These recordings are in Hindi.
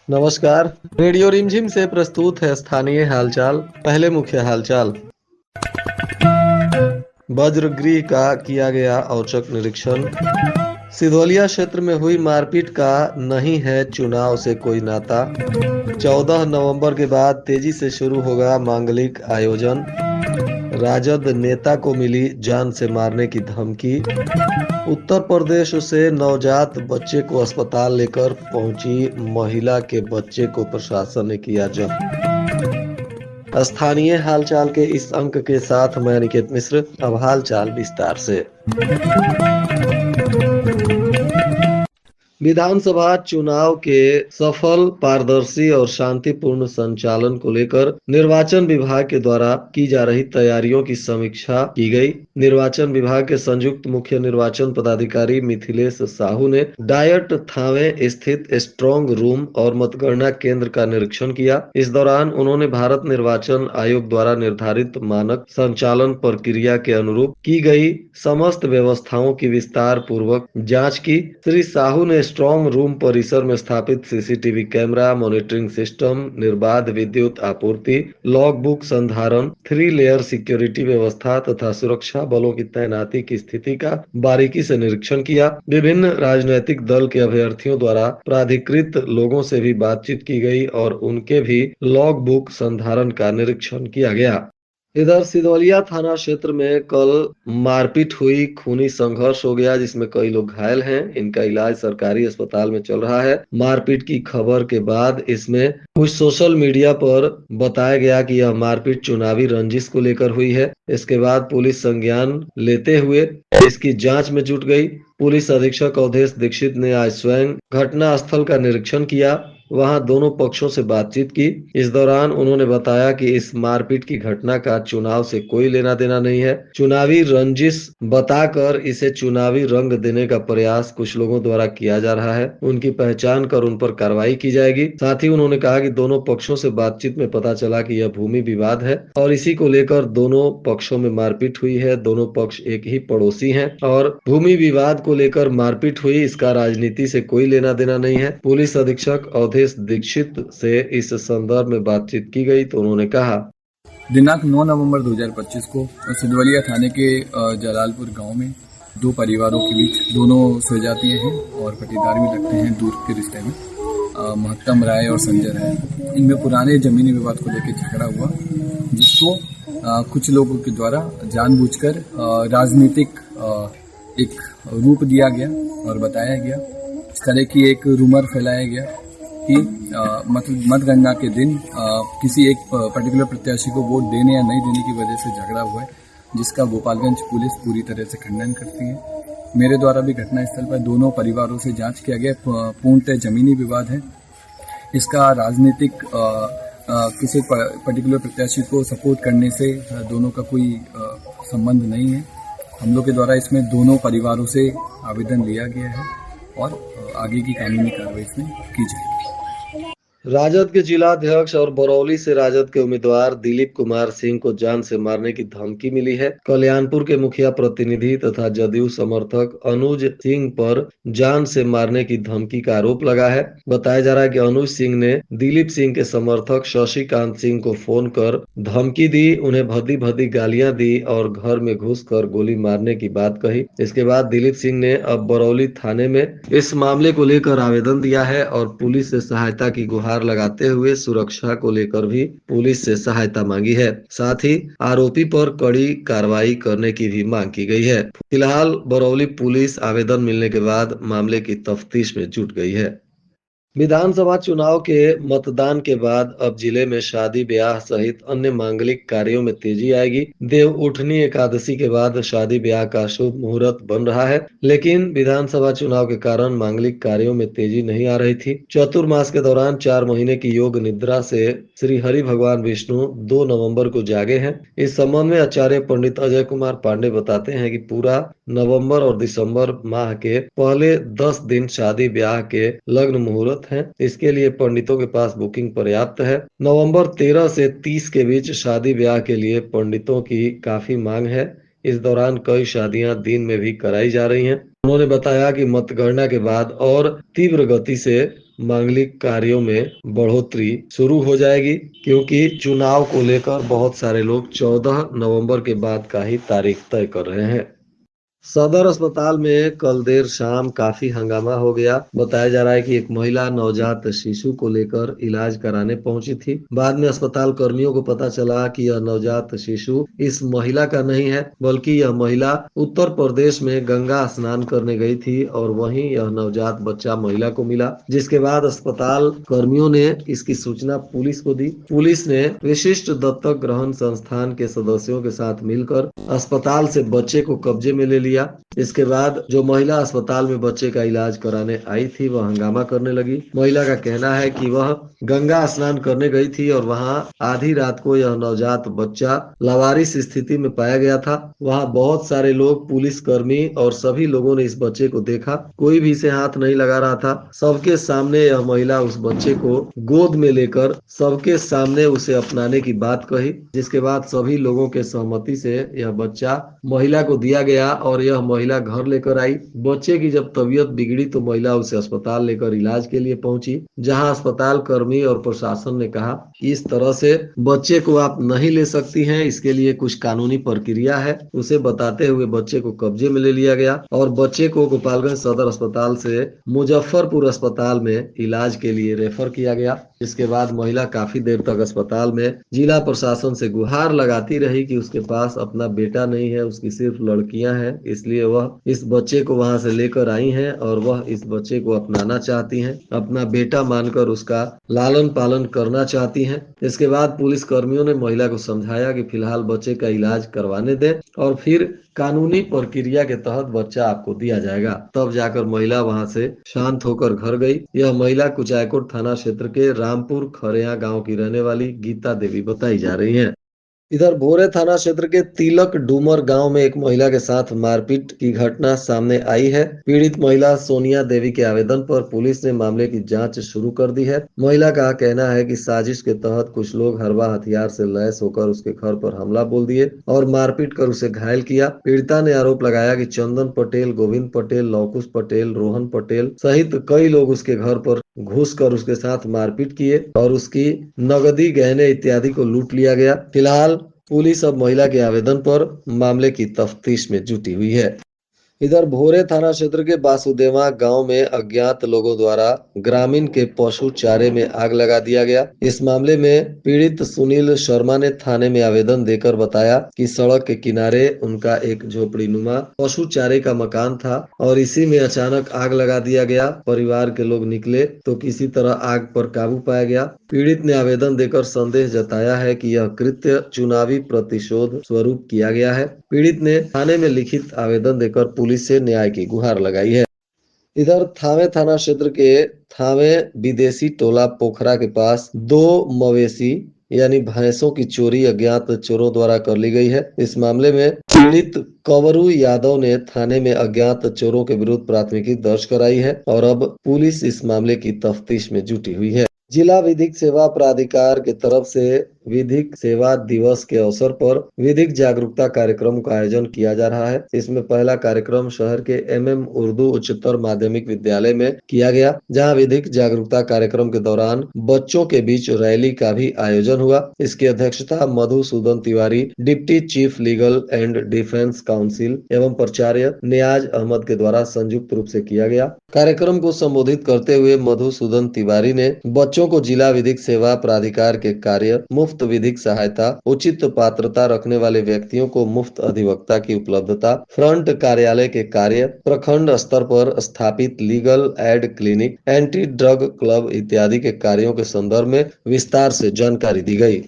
नमस्कार। रेडियो रिमझिम से प्रस्तुत है स्थानीय हालचाल। पहले मुख्य हालचाल। वज्रगृह का किया गया औचक निरीक्षण। सिधौलिया क्षेत्र में हुई मारपीट का नहीं है चुनाव से कोई नाता। 14 नवंबर के बाद तेजी से शुरू होगा मांगलिक आयोजन। राजद नेता को मिली जान से मारने की धमकी। उत्तर प्रदेश से नवजात बच्चे को अस्पताल लेकर पहुंची महिला के बच्चे को प्रशासन ने किया जब्त। स्थानीय हालचाल के इस अंक के साथ मैं अनिकेत मिश्र। अब हालचाल विस्तार से। विधानसभा चुनाव के सफल, पारदर्शी और शांतिपूर्ण संचालन को लेकर निर्वाचन विभाग के द्वारा की जा रही तैयारियों की समीक्षा की गई। निर्वाचन विभाग के संयुक्त मुख्य निर्वाचन पदाधिकारी मिथिलेश साहू ने डायट थावे स्थित स्ट्रांग रूम और मतगणना केंद्र का निरीक्षण किया। इस दौरान उन्होंने भारत निर्वाचन आयोग द्वारा निर्धारित मानक संचालन प्रक्रिया के अनुरूप की गई समस्त व्यवस्थाओं की विस्तार पूर्वक जाँच की। श्री साहू ने स्ट्रांग रूम परिसर में स्थापित सीसीटीवी कैमरा, मॉनिटरिंग सिस्टम, निर्बाध विद्युत आपूर्ति, लॉग बुक संधारण, 3 लेयर सिक्योरिटी व्यवस्था तथा सुरक्षा बलों की तैनाती की स्थिति का बारीकी से निरीक्षण किया। विभिन्न राजनीतिक दल के अभ्यर्थियों द्वारा प्राधिकृत लोगों से भी बातचीत की गई और उनके भी लॉग बुक संधारण का निरीक्षण किया गया। इधर सिधौलिया थाना क्षेत्र में कल मारपीट हुई, खूनी संघर्ष हो गया जिसमें कई लोग घायल हैं। इनका इलाज सरकारी अस्पताल में चल रहा है। मारपीट की खबर के बाद इसमें कुछ सोशल मीडिया पर बताया गया कि यह मारपीट चुनावी रंजिश को लेकर हुई है। इसके बाद पुलिस संज्ञान लेते हुए इसकी जांच में जुट गई। पुलिस अधीक्षक अवधेश दीक्षित ने आज स्वयं घटना स्थल का निरीक्षण किया, वहां दोनों पक्षों से बातचीत की। इस दौरान उन्होंने बताया कि इस मारपीट की घटना का चुनाव से कोई लेना देना नहीं है। चुनावी रंजिश बताकर इसे चुनावी रंग देने का प्रयास कुछ लोगों द्वारा किया जा रहा है। उनकी पहचान कर उन पर कार्रवाई की जाएगी। साथ ही उन्होंने कहा कि दोनों पक्षों से बातचीत में पता चला कि यह भूमि विवाद है और इसी को लेकर दोनों पक्षों में मारपीट हुई है। दोनों पक्ष एक ही पड़ोसी हैं और भूमि विवाद को लेकर मारपीट हुई, इसका राजनीति से कोई लेना देना नहीं है। पुलिस अधीक्षक अवधेश दीक्षित से इस संदर्भ में बातचीत की गई तो उन्होंने कहा, दिनांक 9 नवंबर 2025 को सिधवलिया थाने के जलालपुर गांव में दो परिवारों के बीच, दोनों स्वजातीय हैं और पटीदार भी लगते हैं दूर के रिश्ते में, महत्तम राय और संजय राय, इनमें पुराने जमीनी विवाद को लेकर झगड़ा हुआ, जिसको कुछ लोगों के द्वारा जानबूझकर राजनीतिक एक रूप दिया गया और बताया गया। इस तरह की एक रूमर फैलाया गया कि मतगणना के दिन किसी एक पर्टिकुलर प्रत्याशी को वोट देने या नहीं देने की वजह से झगड़ा हुआ है, जिसका गोपालगंज पुलिस पूरी तरह से खंडन करती है। मेरे द्वारा भी घटनास्थल पर दोनों परिवारों से जांच किया गया। पूर्णतः जमीनी विवाद है। इसका राजनीतिक किसी पर्टिकुलर प्रत्याशी को सपोर्ट करने से दोनों का कोई संबंध नहीं है। हम लोग के द्वारा इसमें दोनों परिवारों से आवेदन लिया गया है और आगे की कानूनी कार्रवाई इसमें की जाएगी। राजद के जिला अध्यक्ष और बरौली से राजद के उम्मीदवार दिलीप कुमार सिंह को जान से मारने की धमकी मिली है। कल्याणपुर के मुखिया प्रतिनिधि तथा जदयू समर्थक अनुज सिंह पर जान से मारने की धमकी का आरोप लगा है। बताया जा रहा है कि अनुज सिंह ने दिलीप सिंह के समर्थक शशिकांत सिंह को फोन कर धमकी दी, उन्हें भद्दी भद्दी गालियां दी और घर में घुसकर गोली मारने की बात कही। इसके बाद दिलीप सिंह ने अब बरौली थाने में इस मामले को लेकर आवेदन दिया है और पुलिस से सहायता की गुहार लगाते हुए सुरक्षा को लेकर भी पुलिस से सहायता मांगी है। साथ ही आरोपी पर कड़ी कार्रवाई करने की भी मांग की गई है। फिलहाल बरौली पुलिस आवेदन मिलने के बाद मामले की तफ्तीश में जुट गई है। विधानसभा चुनाव के मतदान के बाद अब जिले में शादी ब्याह सहित अन्य मांगलिक कार्यों में तेजी आएगी। देव उठनी एकादशी के बाद शादी ब्याह का शुभ मुहूर्त बन रहा है, लेकिन विधानसभा चुनाव के कारण मांगलिक कार्यों में तेजी नहीं आ रही थी। चतुर्मास के दौरान 4 महीने की योग निद्रा से श्री हरि भगवान विष्णु 2 नवंबर को जागे हैं। इस संबंध में आचार्य पंडित अजय कुमार पांडे बताते हैं कि पूरा नवंबर और दिसंबर माह के पहले 10 दिन शादी ब्याह के लग्न मुहूर्त हैं। इसके लिए पंडितों के पास बुकिंग पर्याप्त है। नवंबर 13 से 30 के बीच शादी ब्याह के लिए पंडितों की काफी मांग है। इस दौरान कई शादियां दिन में भी कराई जा रही हैं। उन्होंने बताया कि मतगणना के बाद और तीव्र गति से मांगलिक कार्यों में बढ़ोतरी शुरू हो जाएगी, क्योंकि चुनाव को लेकर बहुत सारे लोग 14 नवंबर के बाद का ही तारीख तय कर रहे हैं। सदर अस्पताल में कल देर शाम काफी हंगामा हो गया। बताया जा रहा है कि एक महिला नवजात शिशु को लेकर इलाज कराने पहुंची थी। बाद में अस्पताल कर्मियों को पता चला कि यह नवजात शिशु इस महिला का नहीं है, बल्कि यह महिला उत्तर प्रदेश में गंगा स्नान करने गई थी और वहीं यह नवजात बच्चा महिला को मिला। जिसके बाद अस्पताल कर्मियों ने इसकी सूचना पुलिस को दी। पुलिस ने विशिष्ट दत्तक ग्रहण संस्थान के सदस्यों के साथ मिलकर अस्पताल से बच्चे को कब्जे में ले लिया। इसके बाद जो महिला अस्पताल में बच्चे का इलाज कराने आई थी वह हंगामा करने लगी। महिला का कहना है कि वह गंगा स्नान करने गई थी और वहां आधी रात को यह नवजात बच्चा लावारिस स्थिति में पाया गया था। वहां बहुत सारे लोग, पुलिस कर्मी और सभी लोगों ने इस बच्चे को देखा। कोई भी इसे हाथ नहीं लगा रहा था। सबके सामने यह महिला उस बच्चे को गोद में लेकर सबके सामने उसे अपनाने की बात कही, जिसके बाद सभी लोगों के सहमति से यह बच्चा महिला को दिया गया और यह महिला घर लेकर आई। बच्चे की जब तबीयत बिगड़ी तो महिला उसे अस्पताल लेकर इलाज के लिए पहुंची, जहां अस्पताल कर्मी और प्रशासन ने कहा कि इस तरह से बच्चे को आप नहीं ले सकती हैं, इसके लिए कुछ कानूनी प्रक्रिया है। उसे बताते हुए बच्चे को कब्जे में ले लिया गया और बच्चे को गोपालगंज सदर अस्पताल से मुजफ्फरपुर अस्पताल में इलाज के लिए रेफर किया गया। इसके बाद महिला काफी देर तक अस्पताल में जिला प्रशासन से गुहार लगाती रही कि उसके पास अपना बेटा नहीं है, उसकी सिर्फ लड़कियां हैं, इसलिए वह इस बच्चे को वहां से लेकर आई हैं और वह इस बच्चे को अपनाना चाहती हैं, अपना बेटा मानकर उसका लालन पालन करना चाहती हैं। इसके बाद पुलिस कर्मियों ने महिला को समझाया कि फिलहाल बच्चे का इलाज करवाने दें और फिर कानूनी प्रक्रिया के तहत बच्चा आपको दिया जाएगा। तब जाकर महिला वहां से शांत होकर घर गई। यह महिला कुचायकोट थाना क्षेत्र के रामपुर खरेया गांव की रहने वाली गीता देवी बताई जा रही है। इधर भोरे थाना क्षेत्र के तिलक डूमर गांव में एक महिला के साथ मारपीट की घटना सामने आई है। पीड़ित महिला सोनिया देवी के आवेदन पर पुलिस ने मामले की जांच शुरू कर दी है। महिला का कहना है कि साजिश के तहत कुछ लोग हरवा हथियार से लैस होकर उसके घर पर हमला बोल दिए और मारपीट कर उसे घायल किया। पीड़िता ने आरोप लगाया कि चंदन पटेल, गोविंद पटेल, लौकुश पटेल, रोहन पटेल सहित कई लोग उसके घर पर घुसकर उसके साथ मारपीट किए और उसकी नगदी, गहने इत्यादि को लूट लिया गया। फिलहाल पुलिस अब महिला के आवेदन पर मामले की तफ्तीश में जुटी हुई है। इधर भोरे थाना क्षेत्र के वासुदेवा गांव में अज्ञात लोगों द्वारा ग्रामीण के पशु चारे में आग लगा दिया गया। इस मामले में पीड़ित सुनील शर्मा ने थाने में आवेदन देकर बताया कि सड़क के किनारे उनका एक झोपड़ी नुमा पशु चारे का मकान था और इसी में अचानक आग लगा दिया गया। परिवार के लोग निकले तो किसी तरह आग पर काबू पाया गया। पीड़ित ने आवेदन देकर संदेह जताया है कि यह कृत्य चुनावी प्रतिशोध स्वरूप किया गया है। पीड़ित ने थाने में लिखित आवेदन देकर पुलिस से न्याय की गुहार लगाई है। इधर थावे थाना क्षेत्र के थावे विदेशी टोला पोखरा के पास 2 मवेशी यानी भैंसों की चोरी अज्ञात चोरों द्वारा कर ली गई है। इस मामले में पीड़ित कंवरू यादव ने थाने में अज्ञात चोरों के विरुद्ध प्राथमिकी दर्ज कराई है और अब पुलिस इस मामले की तफ्तीश में जुटी हुई है। जिला विधिक सेवा प्राधिकार की तरफ से विधिक सेवा दिवस के अवसर पर विधिक जागरूकता कार्यक्रम का आयोजन किया जा रहा है। इसमें पहला कार्यक्रम शहर के MM उर्दू उच्चतर माध्यमिक विद्यालय में किया गया, जहां विधिक जागरूकता कार्यक्रम के दौरान बच्चों के बीच रैली का भी आयोजन हुआ। इसकी अध्यक्षता Madhusudan Tiwari, deputy chief legal and defence council एवं प्राचार्य नियाज अहमद के द्वारा संयुक्त रूप से किया गया। कार्यक्रम को संबोधित करते हुए मधुसूदन तिवारी ने बच्चों को जिला विधिक सेवा प्राधिकार के कार्य, मुफ्त विधिक सहायता, उचित पात्रता रखने वाले व्यक्तियों को मुफ्त अधिवक्ता की उपलब्धता, फ्रंट कार्यालय के कार्य, प्रखंड स्तर पर स्थापित legal aid clinic, anti drug club इत्यादि के कार्यों के संदर्भ में विस्तार से जानकारी दी गई।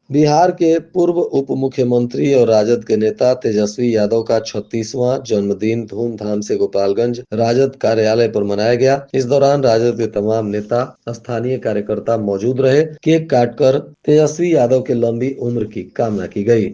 बिहार के पूर्व उप मुख्यमंत्री और राजद के नेता तेजस्वी यादव का 36वां जन्मदिन धूमधाम से गोपालगंज राजद कार्यालय पर मनाया गया। इस दौरान राजद के तमाम नेता, स्थानीय कार्यकर्ता मौजूद रहे। केक काटकर तेजस्वी यादव के लंबी उम्र की कामना की गई।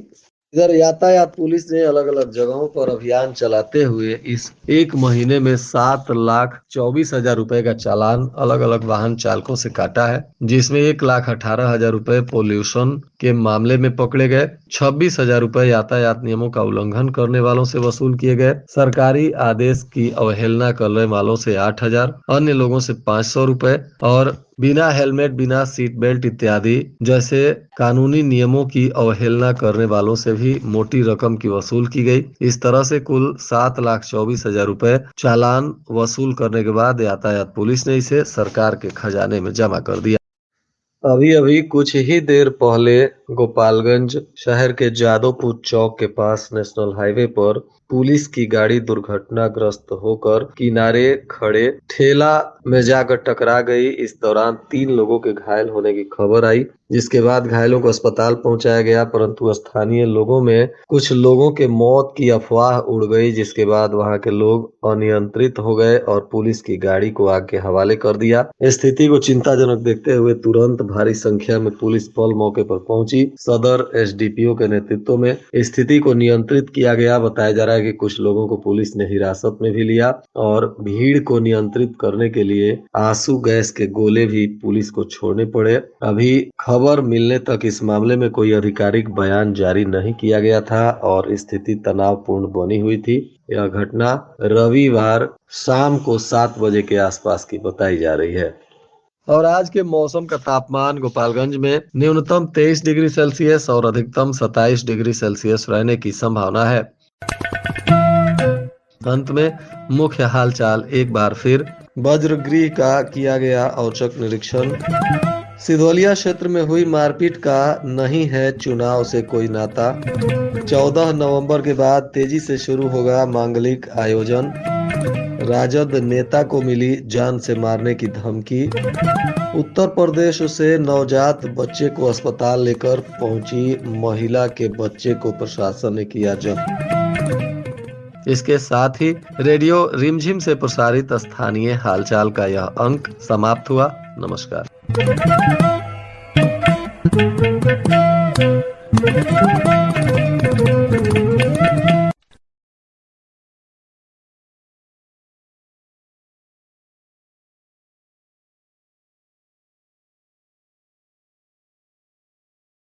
इधर यातायात पुलिस ने अलग अलग जगहों पर अभियान चलाते हुए इस एक महीने में 7,24,000 रुपए का चालान अलग अलग वाहन चालकों से काटा है, जिसमें 1,18,000 रुपए पोल्यूशन के मामले में पकड़े गए। 26,000 रुपए यातायात नियमों का उल्लंघन करने वालों से वसूल किए गए। सरकारी आदेश की अवहेलना करने वालों से 8,000, अन्य लोगों से 500 रुपए और बिना हेलमेट, बिना सीट बेल्ट इत्यादि जैसे कानूनी नियमों की अवहेलना करने वालों से भी मोटी रकम की वसूल की गई। इस तरह से कुल 7,24,000 रुपए चालान वसूल करने के बाद यातायात पुलिस ने इसे सरकार के खजाने में जमा कर दिया। अभी अभी कुछ ही देर पहले गोपालगंज शहर के जादवपुर चौक के पास नेशनल हाईवे पर पुलिस की गाड़ी दुर्घटनाग्रस्त होकर किनारे खड़े ठेला में जाकर टकरा गई। इस दौरान 3 लोगों के घायल होने की खबर आई, जिसके बाद घायलों को अस्पताल पहुंचाया गया, परंतु स्थानीय लोगों में कुछ लोगों के मौत की अफवाह उड़ गई, जिसके बाद वहां के लोग अनियंत्रित हो गए और पुलिस की गाड़ी को आग के हवाले कर दिया। स्थिति को चिंताजनक देखते हुए तुरंत भारी संख्या में पुलिस बल मौके पर पहुंची। सदर एसडीपीओ के नेतृत्व में स्थिति को नियंत्रित किया गया। बताया जा रहा है कि कुछ लोगों को पुलिस ने हिरासत में भी लिया और भीड़ को नियंत्रित करने के लिए आंसू गैस के गोले भी पुलिस को छोड़ने पड़े। अभी खबर मिलने तक इस मामले में कोई आधिकारिक बयान जारी नहीं किया गया था और स्थिति तनावपूर्ण बनी हुई थी। यह घटना रविवार शाम को 7 बजे के आसपास की बताई जा रही है। और आज के मौसम का तापमान गोपालगंज में न्यूनतम 23 डिग्री सेल्सियस और अधिकतम 27 डिग्री सेल्सियस रहने की संभावना है। अंत में मुख्य हालचाल एक बार फिर। वज्रगृह का किया गया औचक निरीक्षण। सिधवलिया क्षेत्र में हुई मारपीट का नहीं है चुनाव से कोई नाता। 14 नवंबर के बाद तेजी से शुरू होगा मांगलिक आयोजन। राजद नेता को मिली जान से मारने की धमकी। उत्तर प्रदेश से नवजात बच्चे को अस्पताल लेकर पहुंची महिला के बच्चे को प्रशासन ने किया जब्त। इसके साथ ही रेडियो रिमझिम से प्रसारित स्थानीय हालचाल का यह अंक समाप्त हुआ। नमस्कार।